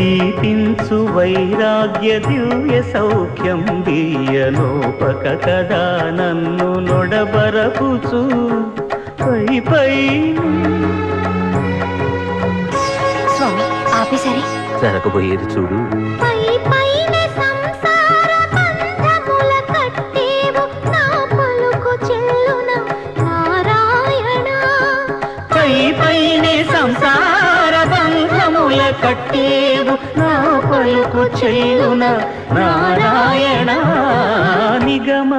దీపించు వైరాగ్య దివ్య సౌఖ్యం దీయనోపక కదా నన్ను నొడబరపుచు పై పై స్వామి ఆపేసరి జరగబోయేది చూడు. పైనే సంసార బంధముల కట్టేవు నా పలుకు చెల్లున నారాయణ నిగమ